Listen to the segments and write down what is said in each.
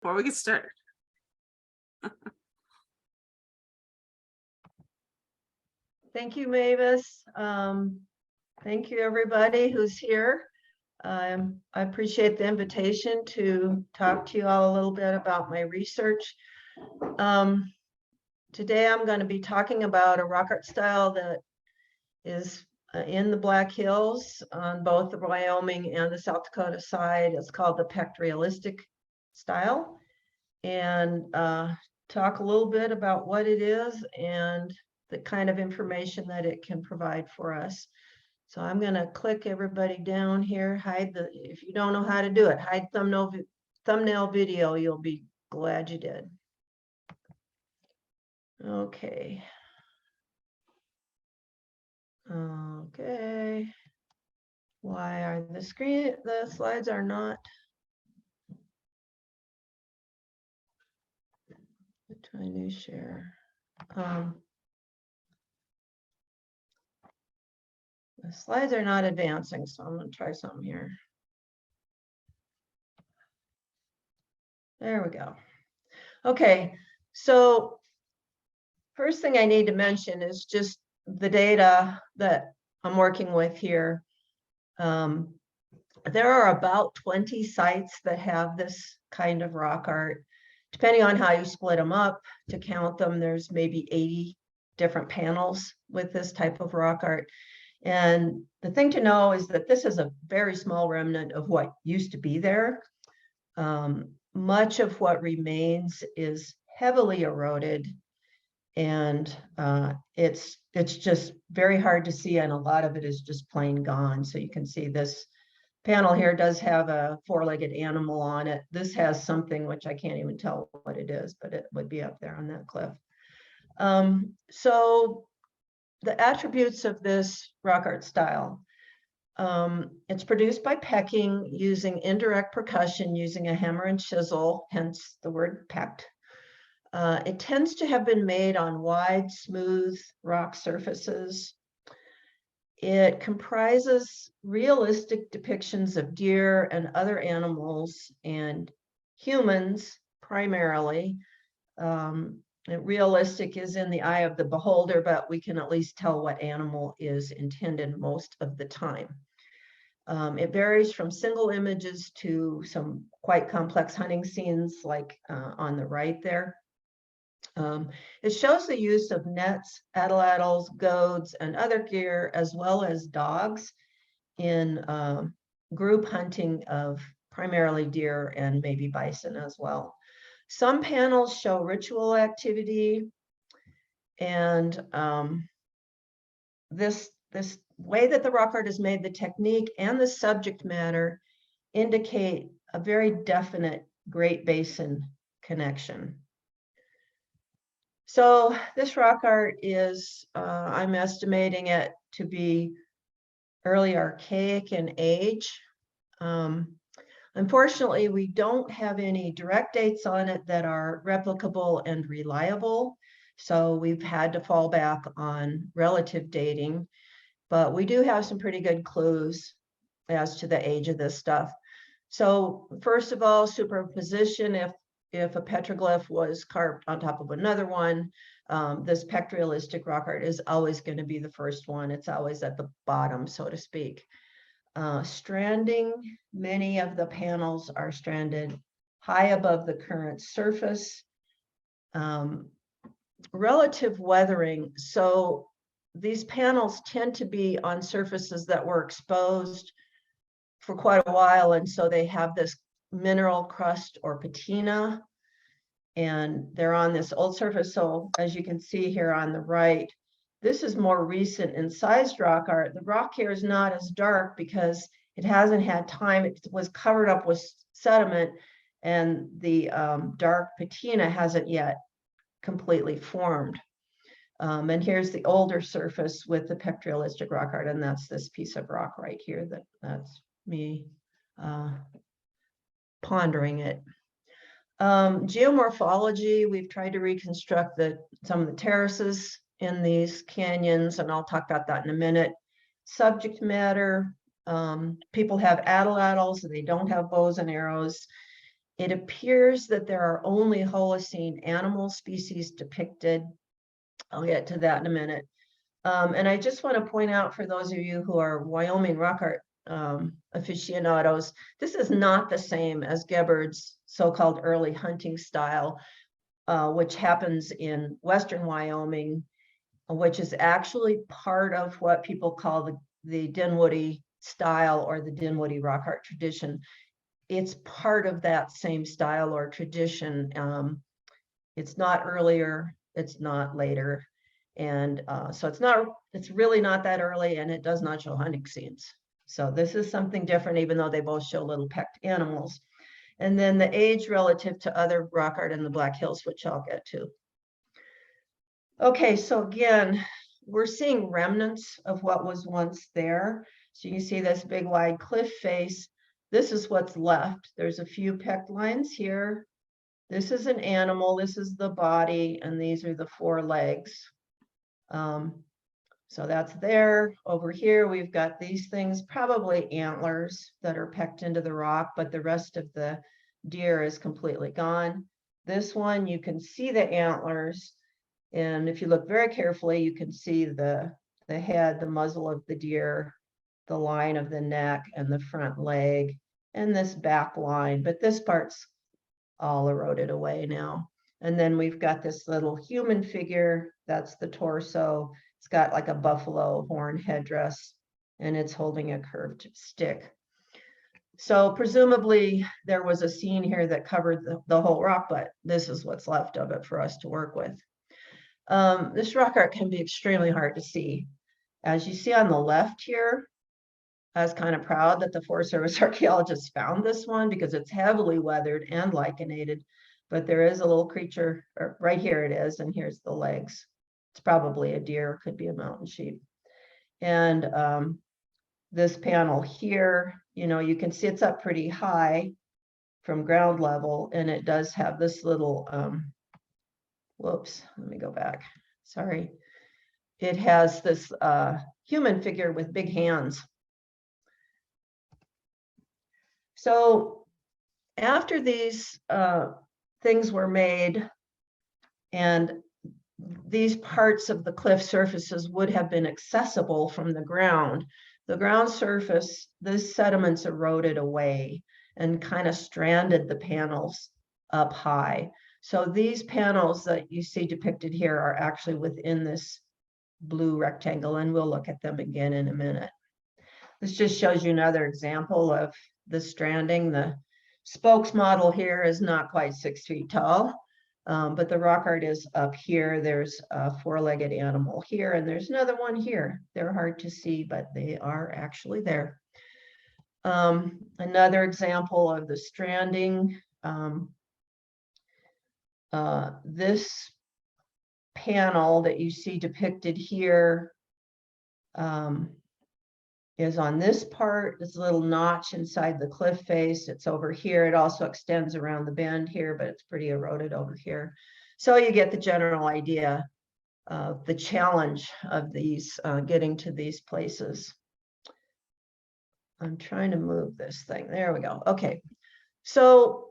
before we get started. Thank you, Mavis. Thank you, everybody who's here. I appreciate the invitation to talk to you all a little bit about my research. Today, I'm going to be talking about a rock art style that is in the Black Hills on both the Wyoming and the South Dakota side. It's called the Pecked Realistic style, and talk a little bit about what it is and the kind of information that it can provide for us. So I'm going to click everybody down here, hide the, if you don't know how to do it, hide thumbnail video, you'll be glad you did. Okay. Okay. Why are the slides are not? Try new share. The slides are not advancing, so I'm going to try something here. There we go. Okay, so first thing I need to mention is just the data that I'm working with here. There are about 20 sites that have this kind of rock art. Depending on how you split them up, to count them, there's maybe 80 different panels with this type of rock art. And the thing to know is that this is a very small remnant of what used to be there. Much of what remains is heavily eroded, and it's just very hard to see, and a lot of it is just plain gone. So you can see this panel here does have a four-legged animal on it. This has something which I can't even tell what it is, but it would be up there on that cliff. So the attributes of this rock art style. It's produced by pecking using indirect percussion using a hammer and chisel, hence the word pecked. It tends to have been made on wide, smooth rock surfaces. It comprises realistic depictions of deer and other animals and humans primarily. Realistic is in the eye of the beholder, but we can at least tell what animal is intended most of the time. It varies from single images to some quite complex hunting scenes like on the right there. It shows the use of nets, atlatls, goads, and other gear, as well as dogs in group hunting of primarily deer and maybe bison as well. Some panels show ritual activity, and this way that the rock art is made, the technique and the subject matter indicate a very definite Great Basin connection. So this rock art is, I'm estimating it to be early archaic in age. Unfortunately, we don't have any direct dates on it that are replicable and reliable. So we've had to fall back on relative dating, but we do have some pretty good clues as to the age of this stuff. So first of all, superposition, if a petroglyph was carved on top of another one, this pecked realistic rock art is always going to be the first one. It's always at the bottom, so to speak. Stranding, many of the panels are stranded high above the current surface. Relative weathering, so these panels tend to be on surfaces that were exposed for quite a while, and so they have this mineral crust or patina, and they're on this old surface. So as you can see here on the right, this is more recent incised rock art. The rock here is not as dark because it hasn't had time. It was covered up with sediment, and the dark patina hasn't yet completely formed. And here's the older surface with the pecked realistic rock art, and that's this piece of rock right here. That's me pondering it. Geomorphology, we've tried to reconstruct some of the terraces in these canyons, and I'll talk about that in a minute. Subject matter, people have atlatls and they don't have bows and arrows. It appears that there are only Holocene animal species depicted. I'll get to that in a minute. And I just want to point out for those of you who are Wyoming rock art aficionados, this is not the same as Gebhard's so-called early hunting style, which happens in Western Wyoming, which is actually part of what people call the Dinwoodie style or the Dinwoodie rock art tradition. It's part of that same style or tradition. It's not earlier, it's not later. And so it's really not that early, and it does not show hunting scenes. So this is something different, even though they both show little pecked animals. And then the age relative to other rock art in the Black Hills, which I'll get to. Okay, so again, we're seeing remnants of what was once there. So you can see this big wide cliff face. This is what's left. There's a few pecked lines here. This is an animal, this is the body, and these are the four legs. So that's there. Over here, we've got these things, probably antlers that are pecked into the rock, but the rest of the deer is completely gone. This one, you can see the antlers. And if you look very carefully, you can see the head, the muzzle of the deer, the line of the neck and the front leg, and this back line. But this part's all eroded away now. And then we've got this little human figure. That's the torso. It's got like a buffalo horn headdress, and it's holding a curved stick. So presumably there was a scene here that covered the whole rock, but this is what's left of it for us to work with. This rock art can be extremely hard to see. As you see on the left here, I was kind of proud that the Forest Service archaeologists found this one because it's heavily weathered and lichenated, but there is a little creature, right here it is, and here's the legs. It's probably a deer, could be a mountain sheep. And this panel here, you can see it's up pretty high from ground level, and it does have this little, whoops, let me go back, sorry. It has this human figure with big hands. So after these things were made, and these parts of the cliff surfaces would have been accessible from the ground surface, this sediments eroded away and kind of stranded the panels up high. So these panels that you see depicted here are actually within this blue rectangle, and we'll look at them again in a minute. This just shows you another example of the stranding. The spokes model here is not quite 6 feet tall, but the rock art is up here. There's a four-legged animal here, and there's another one here. They're hard to see, but they are actually there. Another example of the stranding. This panel that you see depicted here is on this part, this little notch inside the cliff face. It's over here. It also extends around the bend here, but it's pretty eroded over here. So you get the general idea of the challenge of these, getting to these places. I'm trying to move this thing. There we go. Okay. So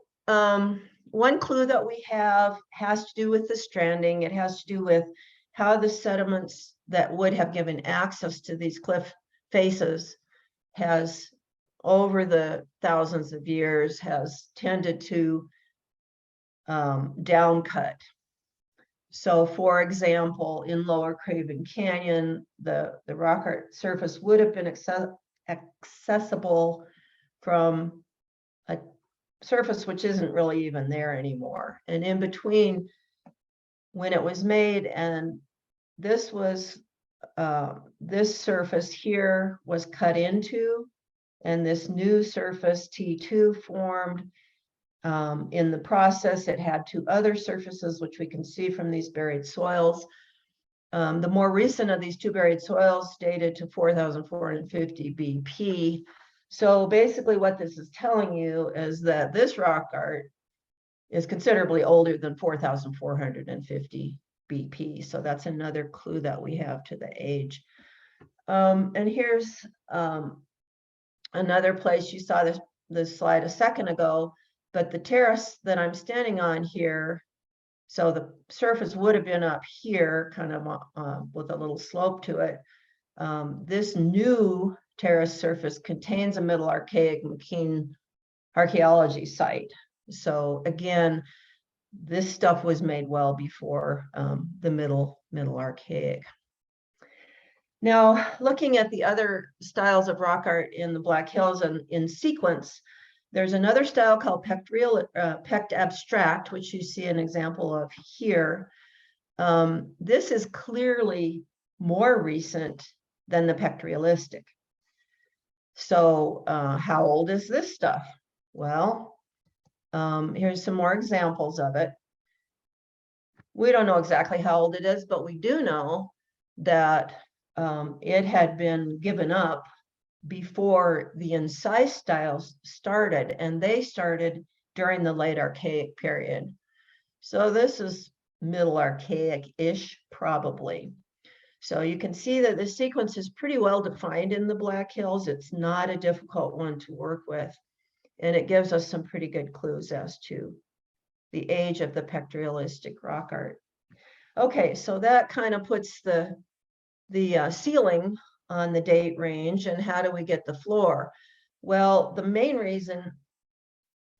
one clue that we have has to do with the stranding. It has to do with how the sediments that would have given access to these cliff faces has, over the thousands of years, has tended to down cut. So for example, in Lower Craven Canyon, the rock art surface would have been accessible from a surface which isn't really even there anymore. And in between, when it was made, and this was this surface here was cut into, and this new surface T2 formed. In the process, it had two other surfaces, which we can see from these buried soils. The more recent of these two buried soils dated to 4,450 BP. So basically what this is telling you is that this rock art is considerably older than 4,450 BP. So that's another clue that we have to the age. And here's another place. You saw this slide a second ago. but the terrace that I'm standing on here, so the surface would have been up here, kind of with a little slope to it. This new terrace surface contains a Middle Archaic McKean archaeology site. So again, this stuff was made well before the Middle Archaic. Now, looking at the other styles of rock art in the Black Hills and in sequence, there's another style called Pecked Abstract, which you see an example of here. This is clearly more recent than the Pecked Realistic. So how old is this stuff? Well, here's some more examples of it. We don't know exactly how old it is, but we do know that it had been given up before the incise styles started, and they started during the late Archaic period. So this is Middle Archaic-ish, probably. So you can see that the sequence is pretty well defined in the Black Hills. It's not a difficult one to work with, and it gives us some pretty good clues as to the age of the Pecked Realistic rock art. Okay, so that kind of puts the ceiling on the date range, and how do we get the floor? Well,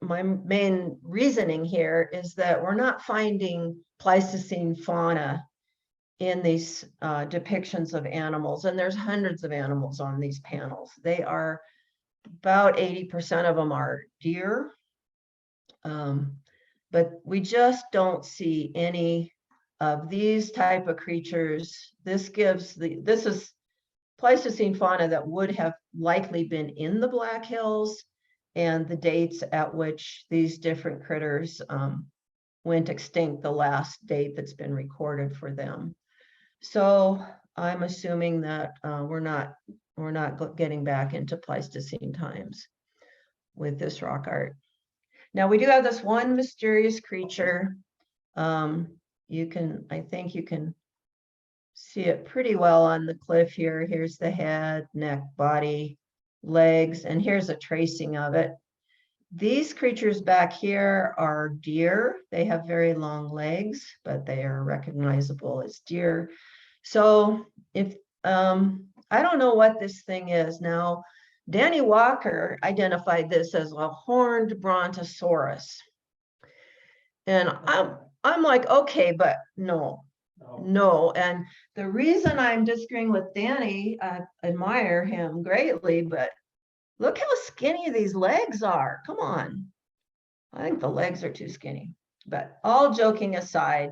my main reasoning here is that we're not finding Pleistocene fauna in these depictions of animals, and there's hundreds of animals on these panels. They are about 80% of them are deer, but we just don't see any of these type of creatures. This is Pleistocene fauna that would have likely been in the Black Hills, and the dates at which these different critters went extinct, the last date that's been recorded for them. So I'm assuming that we're not getting back into Pleistocene times with this rock art. Now we do have this one mysterious creature. I think you can see it pretty well on the cliff here. Here's the head, neck, body, legs, and here's a tracing of it. These creatures back here are deer. They have very long legs, but they are recognizable as deer. So if I don't know what this thing is now. Danny Walker identified this as a horned brontosaurus, and I'm like, okay, but no. And the reason I'm disagreeing with Danny, I admire him greatly, but look how skinny these legs are. Come on. I think the legs are too skinny. But all joking aside,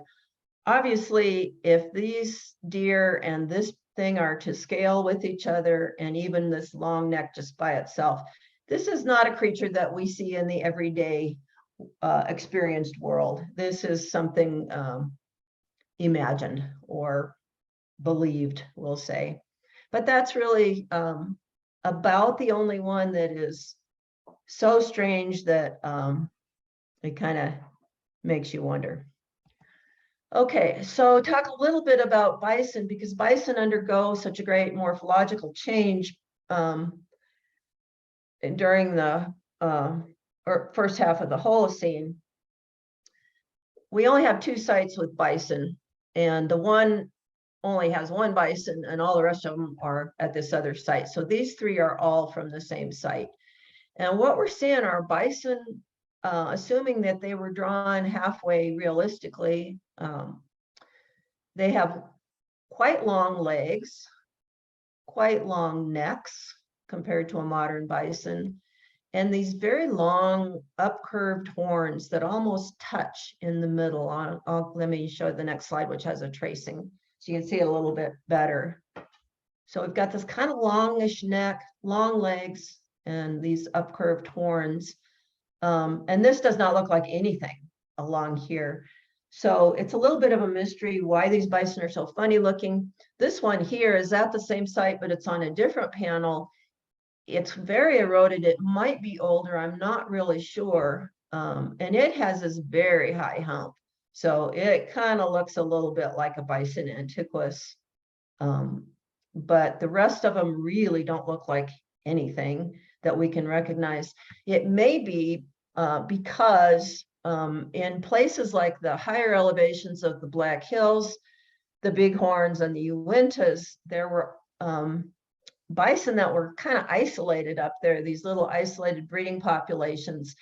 obviously, if these deer and this thing are to scale with each other, and even this long neck just by itself, this is not a creature that we see in the everyday experienced world. This is something imagined or believed, we'll say. But that's really about the only one that is so strange that it kind of makes you wonder. Okay, so talk a little bit about bison, because bison undergo such a great morphological change during the first half of the Holocene. We only have 2 sites with bison, and the one only has 1 bison, and all the rest of them are at this other site. So these 3 are all from the same site. And what we're seeing are bison, assuming that they were drawn halfway realistically, they have quite long legs, quite long necks compared to a modern bison, and these very long upcurved horns that almost touch in the middle. Let me show the next slide, which has a tracing, so you can see it a little bit better. So we've got this kind of longish neck, long legs, and these upcurved horns. And this does not look like anything along here. So it's a little bit of a mystery why these bison are so funny looking. This one here is at the same site, but it's on a different panel. It's very eroded. It might be older. I'm not really sure. And it has this very high hump. So it kind of looks a little bit like a bison antiquus. But the rest of them really don't look like anything that we can recognize. It may be because in places like the higher elevations of the Black Hills, the Bighorns and the Uintas, there were bison that were kind of isolated up there, these little isolated breeding populations.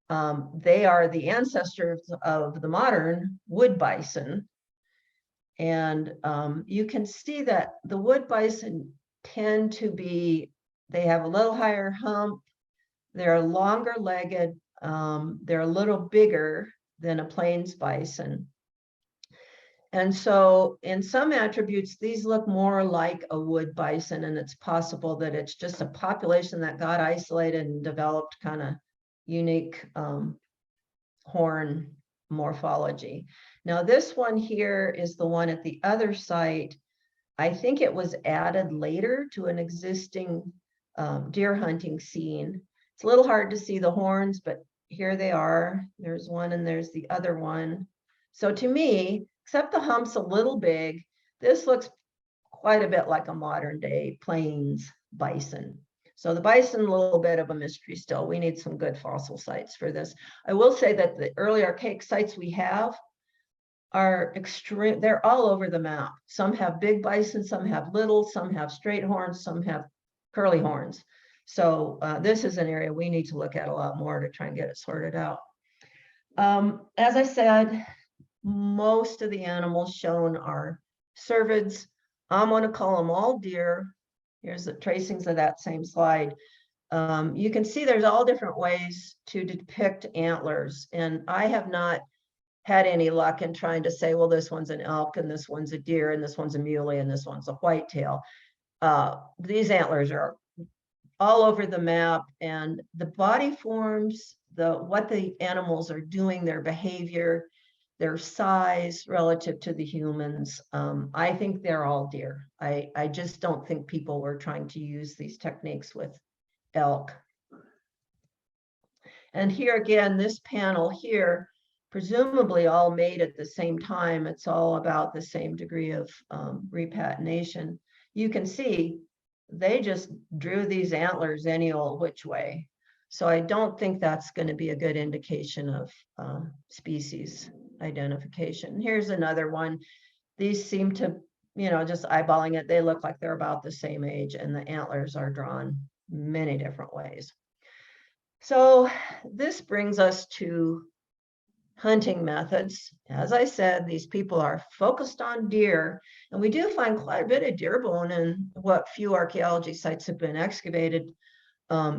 They are the ancestors of the modern wood bison. And you can see that the wood bison tend to be, they have a little higher hump, they're longer legged, they're a little bigger than a plains bison. And so in some attributes, these look more like a wood bison, and it's possible that it's just a population that got isolated and developed kind of unique horn morphology. Now this one here is the one at the other site. I think it was added later to an existing deer hunting scene. It's a little hard to see the horns, but here they are. There's one and there's the other one. So to me, except the hump's a little big, this looks quite a bit like a modern day plains bison. So the bison, a little bit of a mystery still. We need some good fossil sites for this. I will say that the early archaic sites we have are extreme, they're all over the map. Some have big bison, some have little, some have straight horns, some have curly horns. So this is an area we need to look at a lot more to try and get it sorted out. As I said, most of the animals shown are cervids. I'm going to call them all deer. Here's the tracings of that same slide. You can see there's all different ways to depict antlers, and I have not had any luck in trying to say, well, this one's an elk and this one's a deer and this one's a muley and this one's a whitetail. These antlers are all over the map, and the body forms, what the animals are doing, their behavior, their size relative to the humans. I think they're all deer. I just don't think people were trying to use these techniques with elk. And here again, this panel here, presumably all made at the same time. It's all about the same degree of repatination. You can see they just drew these antlers any old which way. So I don't think that's going to be a good indication of species identification. Here's another one. These seem to, just eyeballing it, they look like they're about the same age, and the antlers are drawn many different ways. So this brings us to hunting methods. As I said, these people are focused on deer, and we do find quite a bit of deer bone in what few archaeology sites have been excavated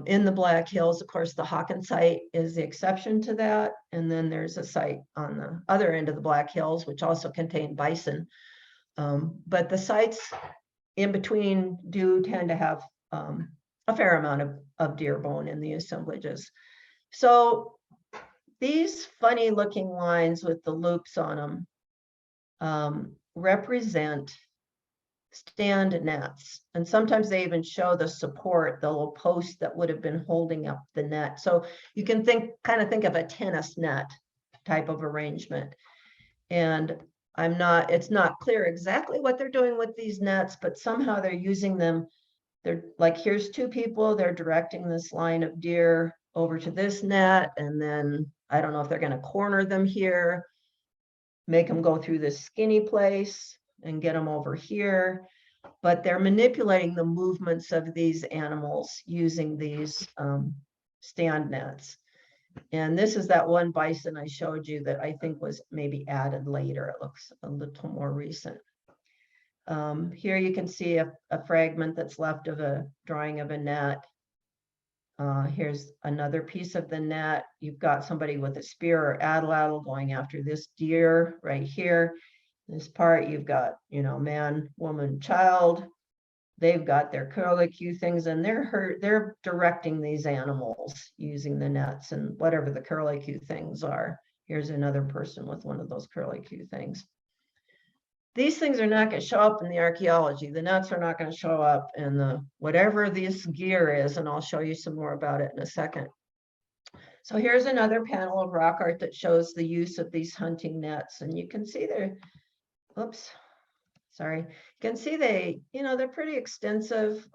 in the Black Hills. Of course, the Hawkins site is the exception to that. And then there's a site on the other end of the Black Hills, which also contain bison. But the sites in between do tend to have a fair amount of deer bone in the assemblages. So these funny looking lines with the loops on them represent stand nets. And sometimes they even show the support, the little post that would have been holding up the net. So you can kind of think of a tennis net type of arrangement. And it's not clear exactly what they're doing with these nets, but somehow they're using them. They're like, here's two people, they're directing this line of deer over to this net, and then I don't know if they're going to corner them here, make them go through this skinny place and get them over here, but they're manipulating the movements of these animals using these stand nets. And this is that one bison I showed you that I think was maybe added later. It looks a little more recent. Here you can see a fragment that's left of a drawing of a net. Here's another piece of the net. You've got somebody with a spear or atlatl going after this deer right here. This part, you've got, man, woman, child. They've got their curlicue things, and they're directing these animals using the nets and whatever the curlicue things are. Here's another person with one of those curlicue things. These things are not going to show up in the archaeology. The nets are not going to show up in the whatever this gear is, and I'll show you some more about it in a second. So here's another panel of rock art that shows the use of these hunting nets, and you can see they're, oops, sorry. You can see they're pretty extensive.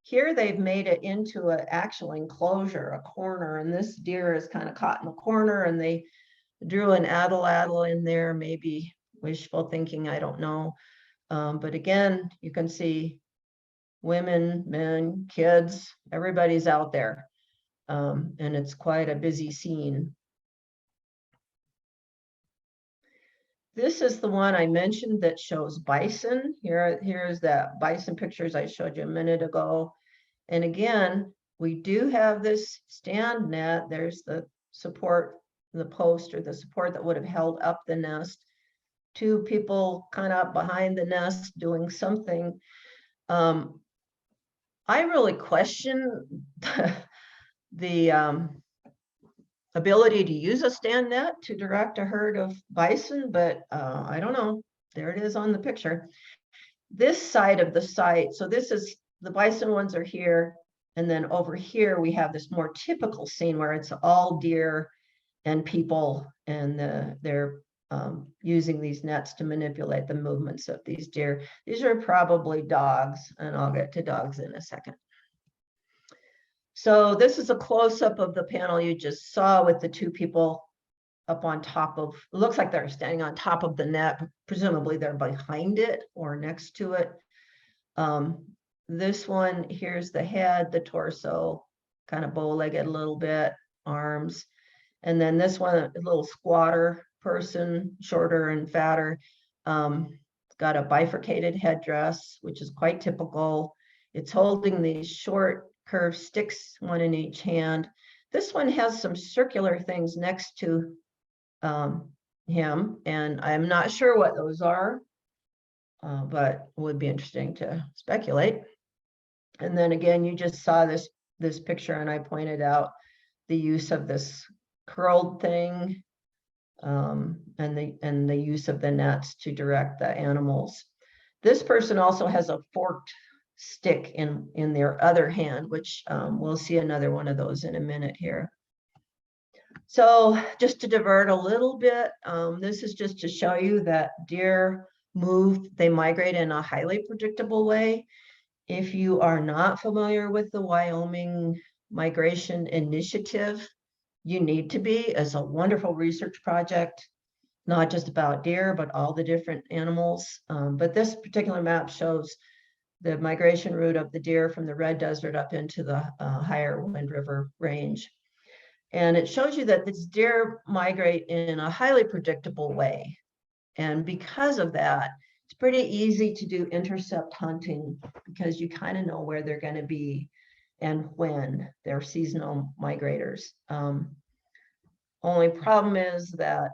Here they've made it into an actual enclosure, a corner, and this deer is kind of caught in the corner, and they drew an atlatl in there, maybe wishful thinking, I don't know. But again, you can see women, men, kids, everybody's out there. And it's quite a busy scene. This is the one I mentioned that shows bison. Here's that bison pictures I showed you a minute ago. And again, we do have this stand net. There's the support, the post or the support that would have held up the nest. Two people kind of behind the nest doing something. I really question the ability to use a stand net to direct a herd of bison, but I don't know. There it is on the picture. This side of the site, so this is, the bison ones are here, and then over here we have this more typical scene where it's all deer and people, and they're using these nets to manipulate the movements of these deer. These are probably dogs, and I'll get to dogs in a second. So this is a close-up of the panel you just saw with the two people up on top of, it looks like they're standing on top of the net, presumably they're behind it or next to it. This one, here's the head, the torso, kind of bow-legged a little bit, arms. And then this one, a little squatter person, shorter and fatter, got a bifurcated headdress, which is quite typical. It's holding these short curved sticks, one in each hand. This one has some circular things next to him, and I'm not sure what those are, but it would be interesting to speculate. And then again, you just saw this picture, and I pointed out the use of this curled thing, and the use of the nets to direct the animals. This person also has a forked stick in their other hand, which we'll see another one of those in a minute here. So just to divert a little bit, this is just to show you that deer move, they migrate in a highly predictable way. If you are not familiar with the Wyoming Migration Initiative, you need to be. It's a wonderful research project, not just about deer, but all the different animals. But this particular map shows the migration route of the deer from the Red Desert up into the higher Wind River range. And it shows you that these deer migrate in a highly predictable way. And because of that, it's pretty easy to do intercept hunting because you kind of know where they're going to be and when. They're seasonal migrators. Only problem is that,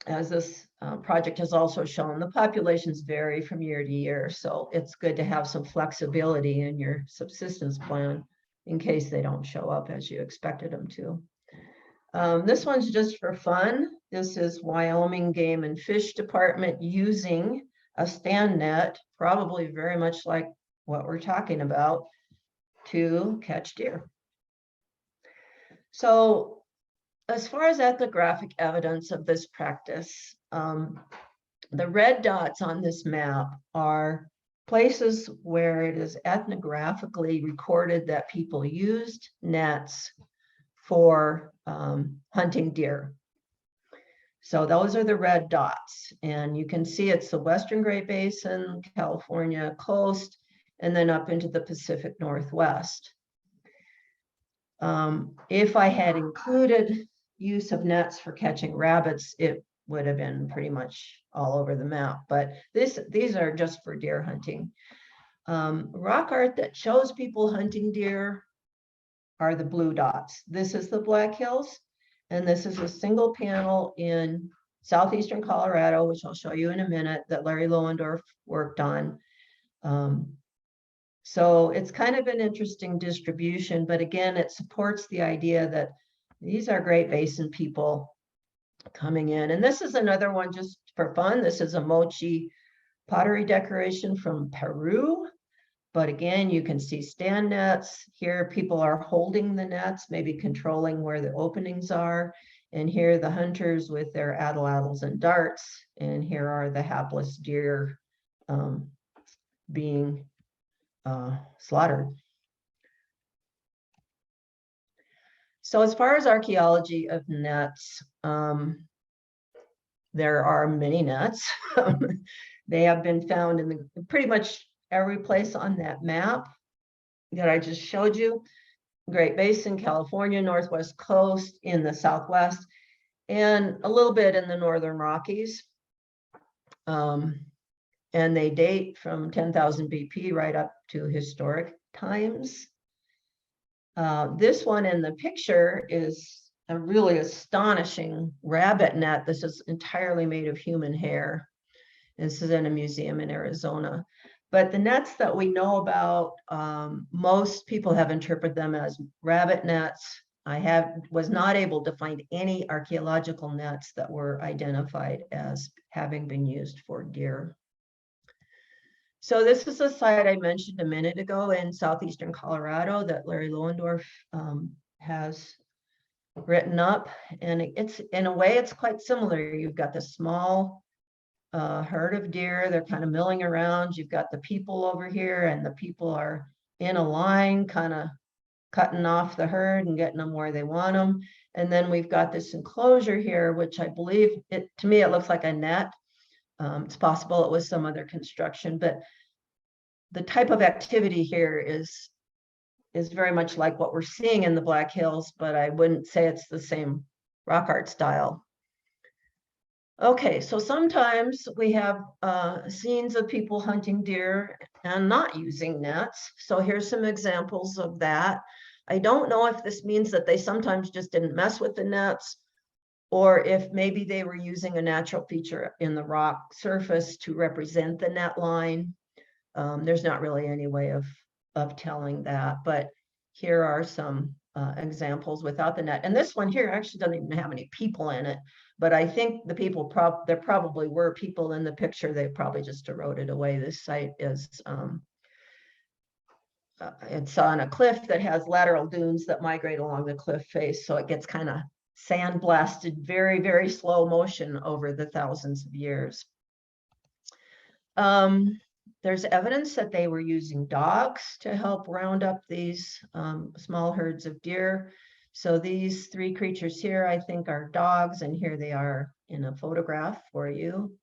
as this project has also shown, the populations vary from year to year. So it's good to have some flexibility in your subsistence plan in case they don't show up as you expected them to. This one's just for fun. This is Wyoming Game and Fish Department using a stand net, probably very much like what we're talking about, to catch deer. So as far as ethnographic evidence of this practice, the red dots on this map are places where it is ethnographically recorded that people used nets for hunting deer. So those are the red dots, and you can see it's the Western Great Basin, California coast, and then up into the Pacific Northwest. If I had included use of nets for catching rabbits, it would have been pretty much all over the map, but these are just for deer hunting. Rock art that shows people hunting deer are the blue dots. This is the Black Hills, and this is a single panel in southeastern Colorado, which I'll show you in a minute, that Larry Lohendorf worked on. So it's kind of an interesting distribution, but again, it supports the idea that these are Great Basin people coming in. And this is another one just for fun. This is a mochi pottery decoration from Peru. But again, you can see stand nets. Here, people are holding the nets, maybe controlling where the openings are. And here, the hunters with their atlatls and darts. And here are the hapless deer being slaughtered. So as far as archaeology of nets, there are many nets. They have been found in pretty much every place on that map that I just showed you. Great Basin, California, Northwest Coast, in the Southwest, and a little bit in the Northern Rockies. And they date from 10,000 BP right up to historic times. This one in the picture is a really astonishing rabbit net. This is entirely made of human hair. This is in a museum in Arizona. But the nets that we know about, most people have interpreted them as rabbit nets. I was not able to find any archaeological nets that were identified as having been used for deer. So this is a site I mentioned a minute ago in southeastern Colorado that Larry Lohendorf has written up. And it's, in a way, it's quite similar. You've got this small herd of deer. They're kind of milling around. You've got the people over here, and the people are in a line, kind of cutting off the herd and getting them where they want them. And then we've got this enclosure here, which I believe, to me, it looks like a net. It's possible it was some other construction, but the type of activity here is very much like what we're seeing in the Black Hills, but I wouldn't say it's the same rock art style. Okay, so sometimes we have scenes of people hunting deer and not using nets. So here's some examples of that. I don't know if this means that they sometimes just didn't mess with the nets, or if maybe they were using a natural feature in the rock surface to represent the net line. There's not really any way of telling that, but here are some examples without the net. And this one here actually doesn't even have any people in it, but I think the people, there probably were people in the picture. They probably just eroded away. This site is, it's on a cliff that has lateral dunes that migrate along the cliff face. So it gets kind of sandblasted, very, very slow motion over the thousands of years. There's evidence that they were using dogs to help round up these small herds of deer. So these three creatures here, I think, are dogs, and here they are in a photograph for you.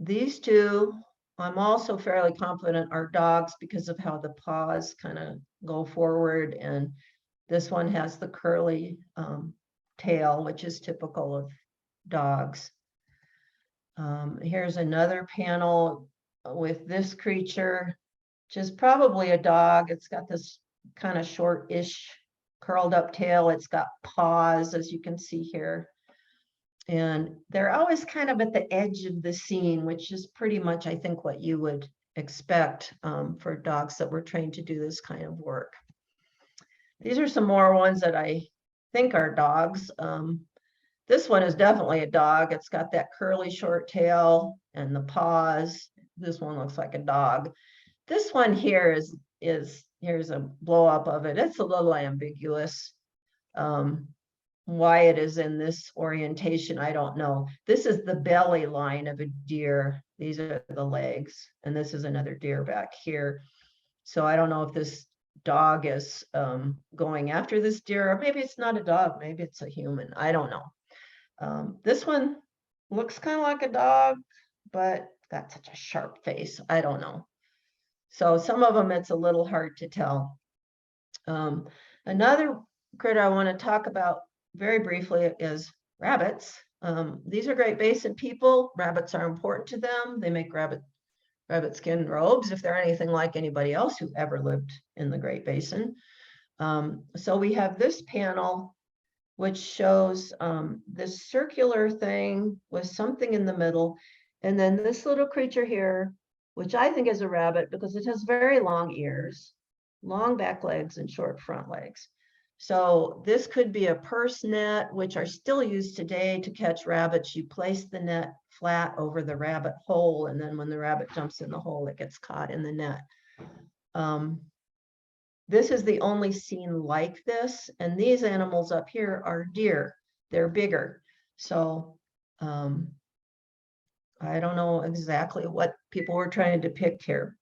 These two, I'm also fairly confident, are dogs because of how the paws kind of go forward, and this one has the curly tail, which is typical of dogs. Here's another panel with this creature, which is probably a dog. It's got this kind of short-ish curled up tail. It's got paws, as you can see here. And they're always kind of at the edge of the scene, which is pretty much, I think, what you would expect for dogs that were trained to do this kind of work. These are some more ones that I think are dogs. This one is definitely a dog. It's got that curly short tail and the paws. This one looks like a dog. This one here here's a blow up of it. It's a little ambiguous. Why it is in this orientation, I don't know. This is the belly line of a deer. These are the legs, and this is another deer back here. So I don't know if this dog is going after this deer, or maybe it's not a dog, maybe it's a human. I don't know. This one looks kind of like a dog, but got such a sharp face. I don't know. So some of them, it's a little hard to tell. Another critter I want to talk about very briefly is rabbits. These are Great Basin people. Rabbits are important to them. They make rabbit skin robes if they're anything like anybody else who ever lived in the Great Basin. So we have this panel, which shows this circular thing with something in the middle. And then this little creature here, which I think is a rabbit because it has very long ears, long back legs, and short front legs. So this could be a purse net, which are still used today to catch rabbits. You place the net flat over the rabbit hole, and then when the rabbit jumps in the hole, it gets caught in the net. This is the only scene like this, and these animals up here are deer. They're bigger. So I don't know exactly what people were trying to depict here,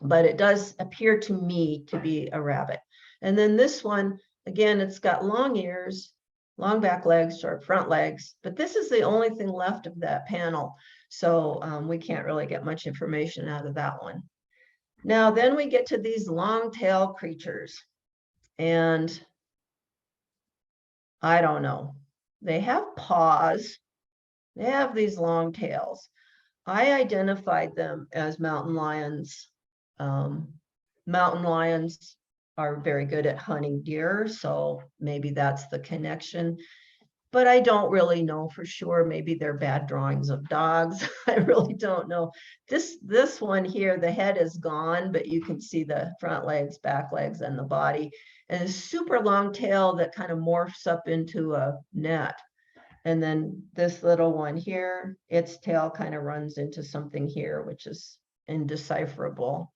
but it does appear to me to be a rabbit. And then this one, again, it's got long ears, long back legs, short front legs, but this is the only thing left of that panel. So we can't really get much information out of that one. Now, then we get to these long tail creatures, and I don't know. They have paws. They have these long tails. I identified them as mountain lions. Mountain lions are very good at hunting deer, so maybe that's the connection. But I don't really know for sure. Maybe they're bad drawings of dogs. I really don't know. This one here, the head is gone, but you can see the front legs, back legs, and the body. And a super long tail that kind of morphs up into a net. And then this little one here, its tail kind of runs into something here, which is indecipherable.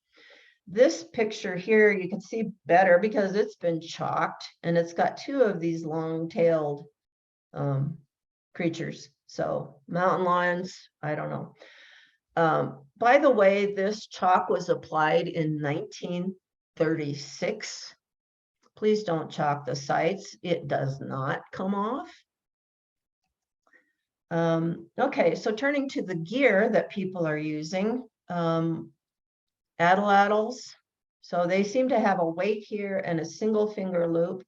This picture here, you can see better because it's been chalked, and it's got two of these long-tailed creatures. So mountain lions, I don't know. By the way, this chalk was applied in 1936. Please don't chalk the sites. It does not come off. Okay, so turning to the gear that people are using, atlatls. So they seem to have a weight here and a single finger loop,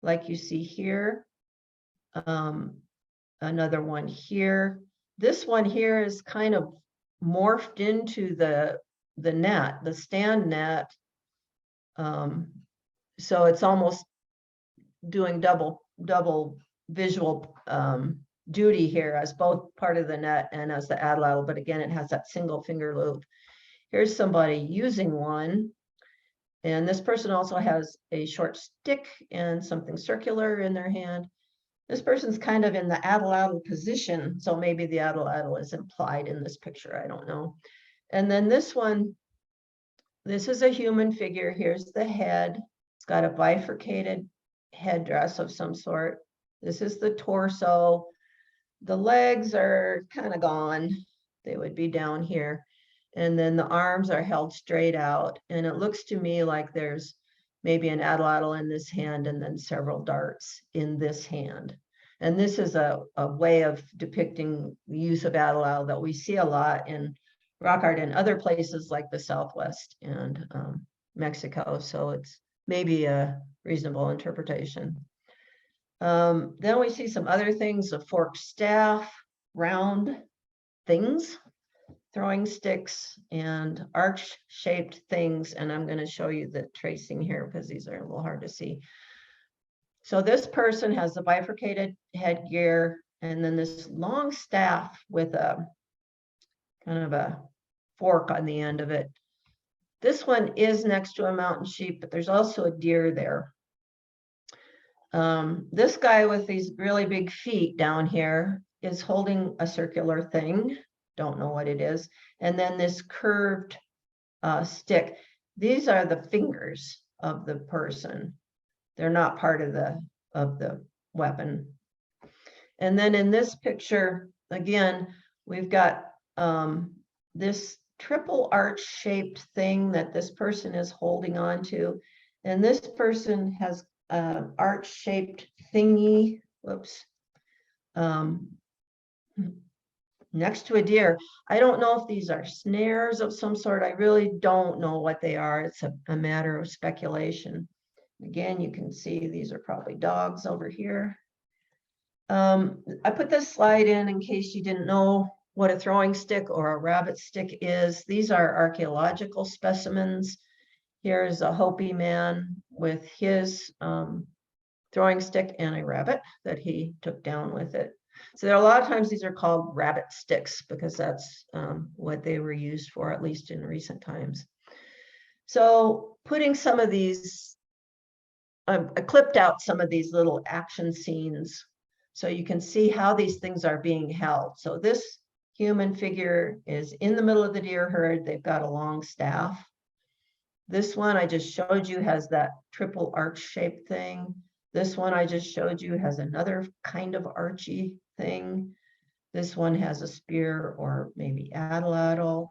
like you see here. Another one here. This one here is kind of morphed into the net, the stand net. So it's almost doing double visual duty here as both part of the net and as the atlatl, but again, it has that single finger loop. Here's somebody using one. And this person also has a short stick and something circular in their hand. This person's kind of in the atlatl position, so maybe the atlatl is implied in this picture, I don't know. And then this one, this is a human figure. Here's the head. It's got a bifurcated headdress of some sort. This is the torso. The legs are kind of gone. They would be down here. And then the arms are held straight out. And it looks to me like there's maybe an atlatl in this hand and then several darts in this hand. And this is a way of depicting the use of atlatl that we see a lot in rock art in other places like the Southwest and Mexico. So it's maybe a reasonable interpretation. Then we see some other things, a forked staff, round things, throwing sticks, and arch-shaped things. And I'm going to show you the tracing here because these are a little hard to see. So this person has the bifurcated headgear and then this long staff with a kind of a fork on the end of it. This one is next to a mountain sheep, but there's also a deer there. This guy with these really big feet down here is holding a circular thing. Don't know what it is. And then this curved stick. These are the fingers of the person. They're not part of the weapon. And then in this picture, again, we've got this triple arch shaped thing that this person is holding on to. And this person has an arch shaped thingy, whoops, next to a deer. I don't know if these are snares of some sort. I really don't know what they are. It's a matter of speculation. Again, you can see these are probably dogs over here. I put this slide in case you didn't know what a throwing stick or a rabbit stick is. These are archaeological specimens. Here's a Hopi man with his throwing stick and a rabbit that he took down with it. So there are a lot of times these are called rabbit sticks because that's what they were used for, at least in recent times. So putting some of these, I clipped out some of these little action scenes so you can see how these things are being held. So this human figure is in the middle of the deer herd. They've got a long staff. This one I just showed you has that triple arch shaped thing. This one I just showed you has another kind of archy thing. This one has a spear or maybe atlatl.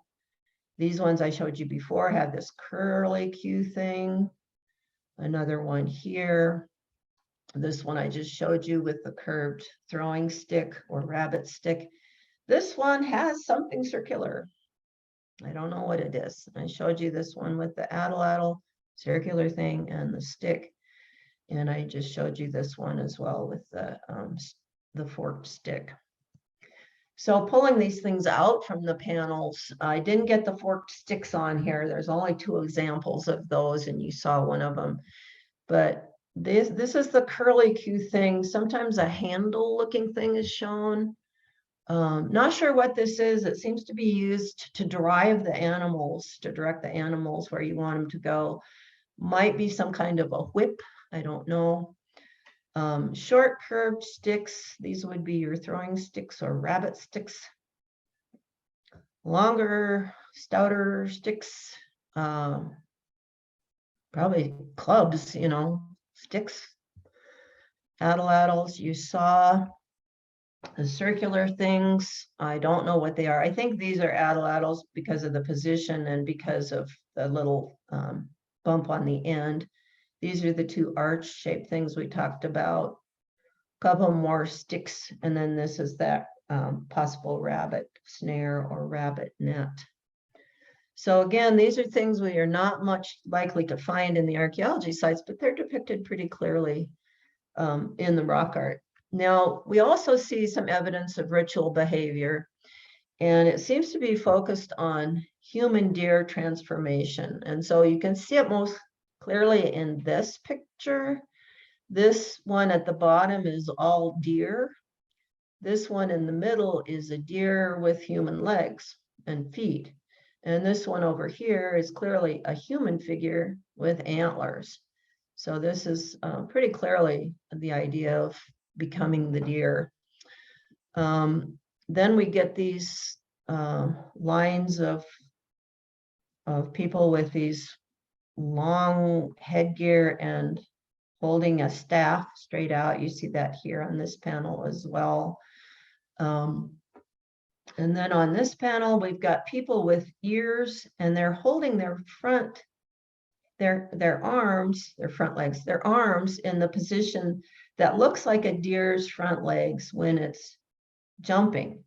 These ones I showed you before have this curly Q thing. Another one here. This one I just showed you with the curved throwing stick or rabbit stick. This one has something circular. I don't know what it is. I showed you this one with the atlatl circular thing and the stick. And I just showed you this one as well with the forked stick. So pulling these things out from the panels, I didn't get the forked sticks on here. There's only 2 examples of those, and you saw one of them. But this is the curlicue thing. Sometimes a handle looking thing is shown. Not sure what this is. It seems to be used to drive the animals, to direct the animals where you want them to go. Might be some kind of a whip. I don't know. Short curved sticks. These would be your throwing sticks or rabbit sticks. Longer, stouter sticks. Probably clubs, you know, sticks. Atlatls, you saw. The circular things, I don't know what they are. I think these are atlatls because of the position and because of the little bump on the end. These are the 2 arch-shaped things we talked about. A couple more sticks, and then this is that possible rabbit snare or rabbit net. So again, these are things we are not much likely to find in the archaeology sites, but they're depicted pretty clearly in the rock art. Now, we also see some evidence of ritual behavior, and it seems to be focused on human deer transformation. And so you can see it most clearly in this picture. This one at the bottom is all deer. This one in the middle is a deer with human legs and feet. And this one over here is clearly a human figure with antlers. So this is pretty clearly the idea of becoming the deer. Then we get these lines of people with these long headgear and holding a staff straight out. You see that here on this panel as well. And then on this panel, we've got people with ears, and they're holding their arms, their front legs, their arms in the position that looks like a deer's front legs when it's jumping.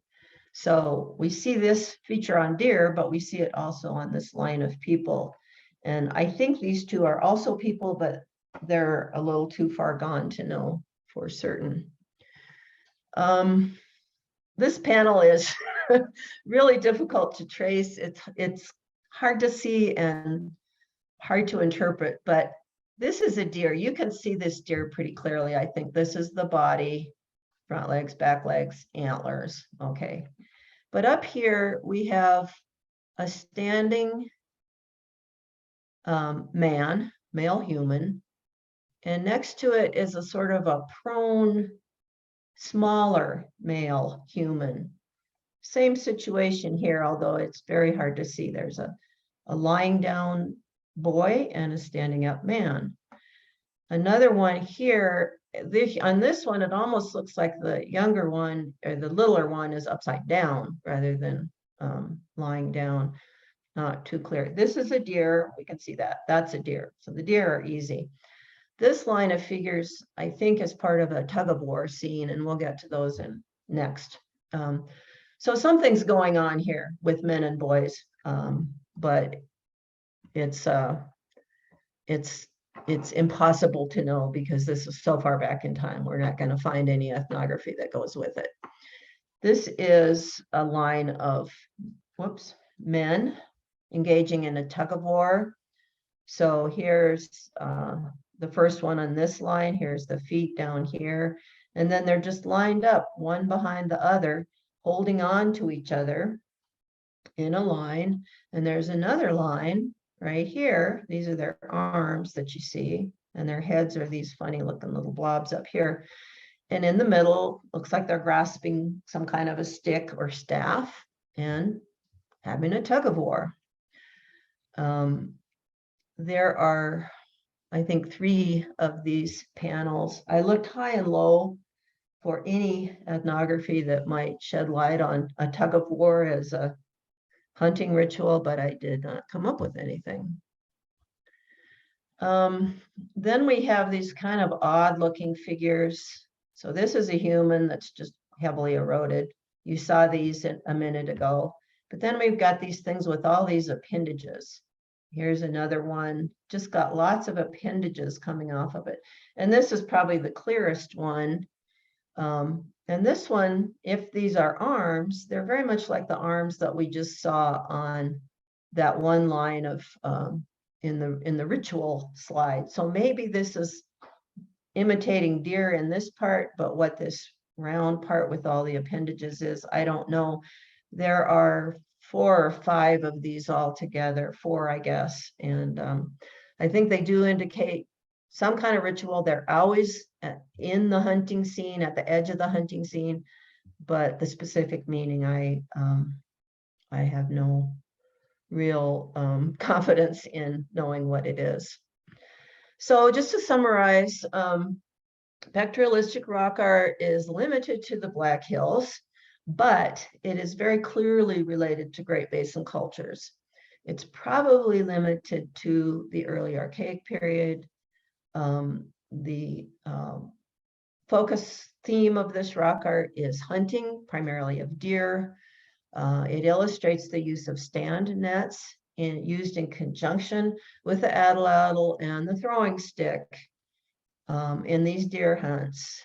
So we see this feature on deer, but we see it also on this line of people. And I think these 2 are also people, but they're a little too far gone to know for certain. This panel is really difficult to trace. It's hard to see and hard to interpret, but this is a deer. You can see this deer pretty clearly. I think this is the body, front legs, back legs, antlers. Okay. But up here we have a standing man, male human, and next to it is a sort of a prone, smaller male human. Same situation here, although it's very hard to see. There's a lying down boy and a standing up man. Another one here, on this one, it almost looks like the younger one or the littler one is upside down rather than lying down. Not too clear. This is a deer. We can see that. That's a deer. So the deer are easy. This line of figures, I think, is part of a tug of war scene, and we'll get to those in next. So something's going on here with men and boys, but it's impossible to know because this is so far back in time. We're not going to find any ethnography that goes with it. This is a line of men engaging in a tug of war. So here's the first one on this line. Here's the feet down here. And then they're just lined up one behind the other, holding on to each other in a line. And there's another line right here. These are their arms that you see, and their heads are these funny looking little blobs up here. And in the middle, looks like they're grasping some kind of a stick or staff and having a tug of war. There are, I think, 3 of these panels. I looked high and low for any ethnography that might shed light on a tug of war as a hunting ritual, but I did not come up with anything. Then we have these kind of odd looking figures. So this is a human that's just heavily eroded. You saw these a minute ago, but then we've got these things with all these appendages. Here's another one, just got lots of appendages coming off of it. And this is probably the clearest one. And this one, if these are arms, they're very much like the arms that we just saw on that one line of in the ritual slide. So maybe this is imitating deer in this part, but what this round part with all the appendages is, I don't know. There are 4 or 5 of these all together, 4, I guess. And I think they do indicate some kind of ritual. They're always in the hunting scene, at the edge of the hunting scene, but the specific meaning, I have no real confidence in knowing what it is. So just to summarize, Pecked Realistic rock art is limited to the Black Hills, but it is very clearly related to Great Basin cultures. It's probably limited to the early Archaic period. The focus theme of this rock art is hunting, primarily of deer. It illustrates the use of stand nets used in conjunction with the atlatl and the throwing stick in these deer hunts,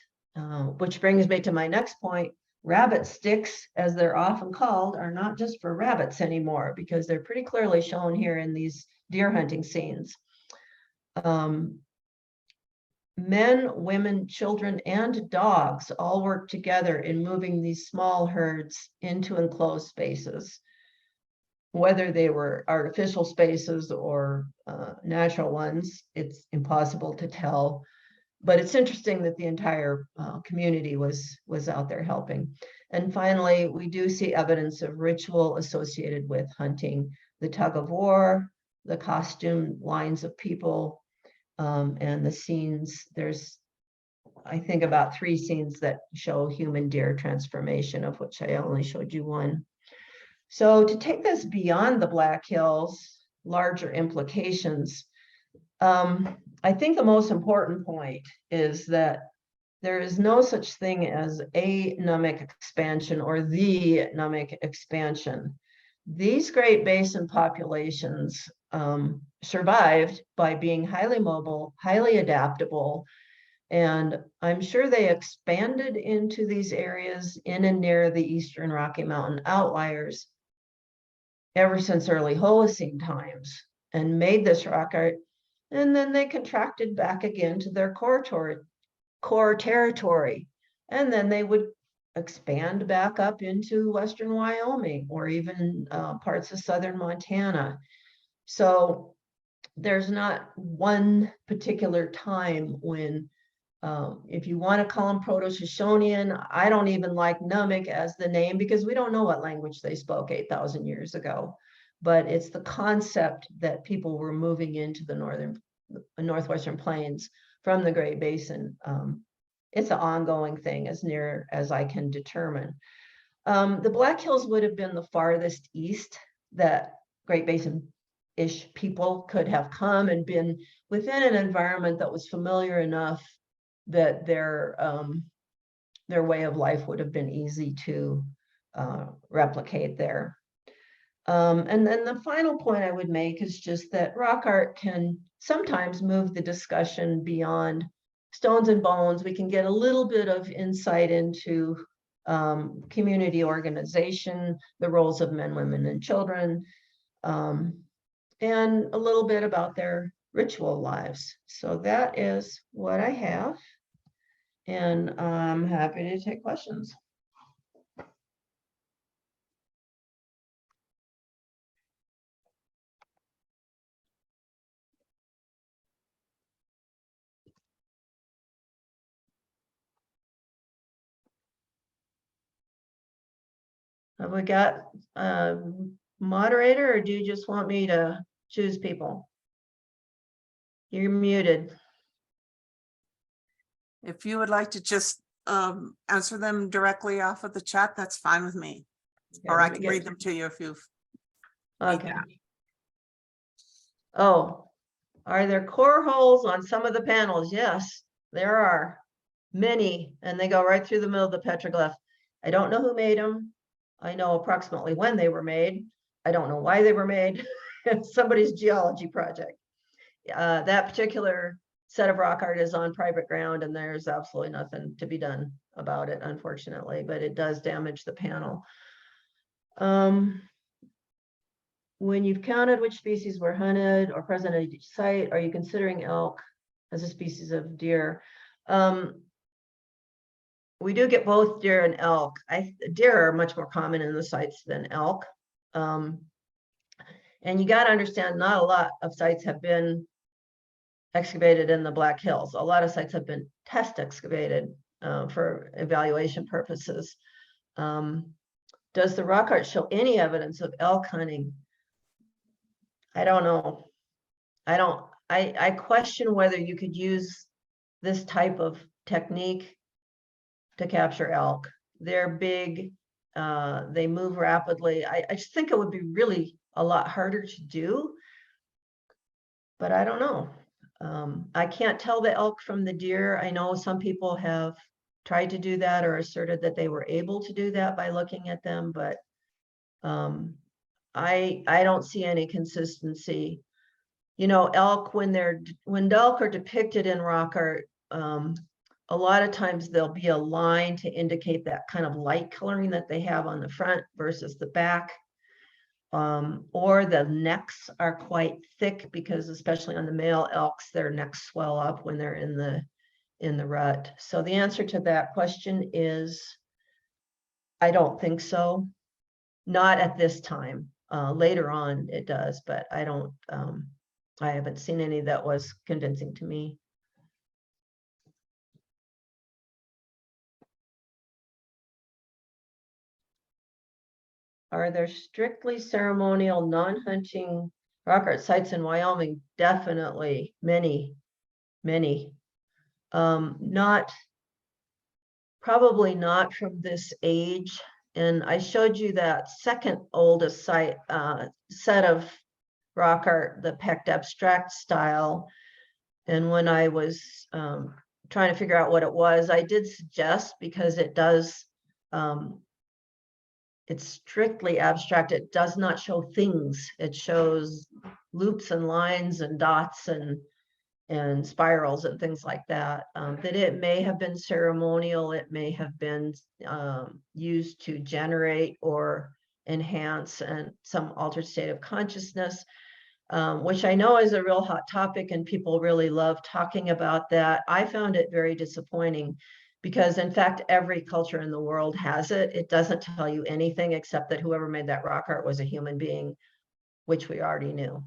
which brings me to my next point. Rabbit sticks, as they're often called, are not just for rabbits anymore, because they're pretty clearly shown here in these deer hunting scenes. Men, women, children, and dogs all work together in moving these small herds into enclosed spaces. Whether they were artificial spaces or natural ones, it's impossible to tell. But it's interesting that the entire community was out there helping. And finally, we do see evidence of ritual associated with hunting, the tug of war, the costume lines of people, and the scenes. There's, I think, about 3 scenes that show human deer transformation, of which I only showed you one. So to take this beyond the Black Hills, larger implications, I think the most important point is that there is no such thing as a Numic expansion or the Numic expansion. These Great Basin populations survived by being highly mobile, highly adaptable, and I'm sure they expanded into these areas in and near the Eastern Rocky Mountain outliers ever since early Holocene times and made this rock art. And then they contracted back again to their core territory. And then they would expand back up into Western Wyoming or even parts of Southern Montana. So there's not one particular time when, if you want to call them Proto-Shoshonian, I don't even like Numic as the name because we don't know what language they spoke 8,000 years ago. But it's the concept that people were moving into the northwestern plains from the Great Basin. It's an ongoing thing as near as I can determine. The Black Hills would have been the farthest east that Great Basin-ish people could have come and been within an environment that was familiar enough that their way of life would have been easy to replicate there. And then the final point I would make is just that rock art can sometimes move the discussion beyond stones and bones. We can get a little bit of insight into community organization, the roles of men, women, and children, and a little bit about their ritual lives. So that is what I have, and I'm happy to take questions. Have we got a moderator, or do you just want me to choose people? You're muted. If you would like to just answer them directly off of the chat, that's fine with me. Yeah, Or I can read them to you if you've. Okay. Oh, Are there core holes on some of the panels? Yes, there are many, and they go right through the middle of the petroglyph. I don't know who made them. I know approximately when they were made. I don't know why they were made. It's somebody's geology project. That particular set of rock art is on private ground, and there's absolutely nothing to be done about it, unfortunately, but it does damage the panel. When you've counted which species were hunted or present at each site, are you considering elk as a species of deer? We do get both deer and elk. Deer are much more common in the sites than elk. And you got to understand, not a lot of sites have been excavated in the Black Hills. A lot of sites have been test excavated for evaluation purposes. Does the rock art show any evidence of elk hunting? I don't know. I question whether you could use this type of technique to capture elk. They're big, they move rapidly. I just think it would be really a lot harder to do, but I don't know. I can't tell the elk from the deer. I know some people have tried to do that or asserted that they were able to do that by looking at them, but I don't see any consistency. You know, elk, when elk are depicted in rock art, a lot of times there'll be a line to indicate that kind of light coloring that they have on the front versus the back. Or the necks are quite thick, because especially on the male elks, their necks swell up when they're in the rut. So the answer to that question is, I don't think so. Not at this time. Later on it does, but I haven't seen any that was convincing to me. Are there strictly ceremonial, non-hunting rock art sites in Wyoming? Definitely, many. Probably not from this age. And I showed you that second oldest site set of rock art, the Pecked Abstract style. And when I was trying to figure out what it was, I did suggest, because it does, it's strictly abstract. It does not show things. It shows loops and lines and dots and spirals and things like that. That it may have been ceremonial. It may have been used to generate or enhance and some altered state of consciousness, which I know is a real hot topic and people really love talking about that. I found it very disappointing, because in fact, every culture in the world has it. It doesn't tell you anything except that whoever made that rock art was a human being, which we already knew.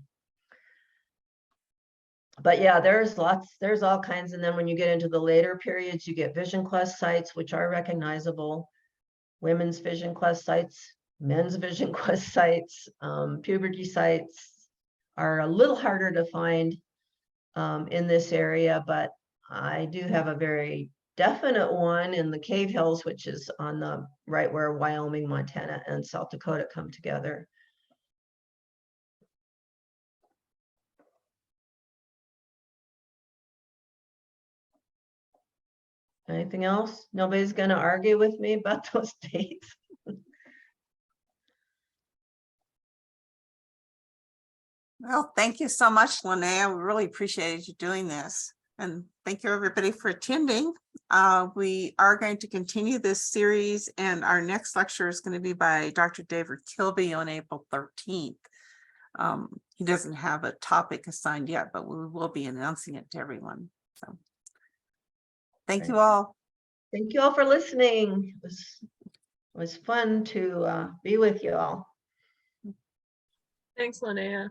But yeah, there's all kinds. And then when you get into the later periods, you get vision quest sites, which are recognizable, women's vision quest sites, men's vision quest sites, puberty sites are a little harder to find in this area, but I do have a very definite one in the Cave Hills, which is on the right where Wyoming, Montana, and South Dakota come together. Anything else? Nobody's going to argue with me about those dates. Well, thank you so much, Linea. We really appreciated you doing this. And thank you, everybody, for attending. We are going to continue this series, and our next lecture is going to be by Dr. David Kilby on April 13th. He doesn't have a topic assigned yet, but we will be announcing it to everyone. So thank you all. Thank you all for listening. It was fun to be with you all. Thanks, Linea.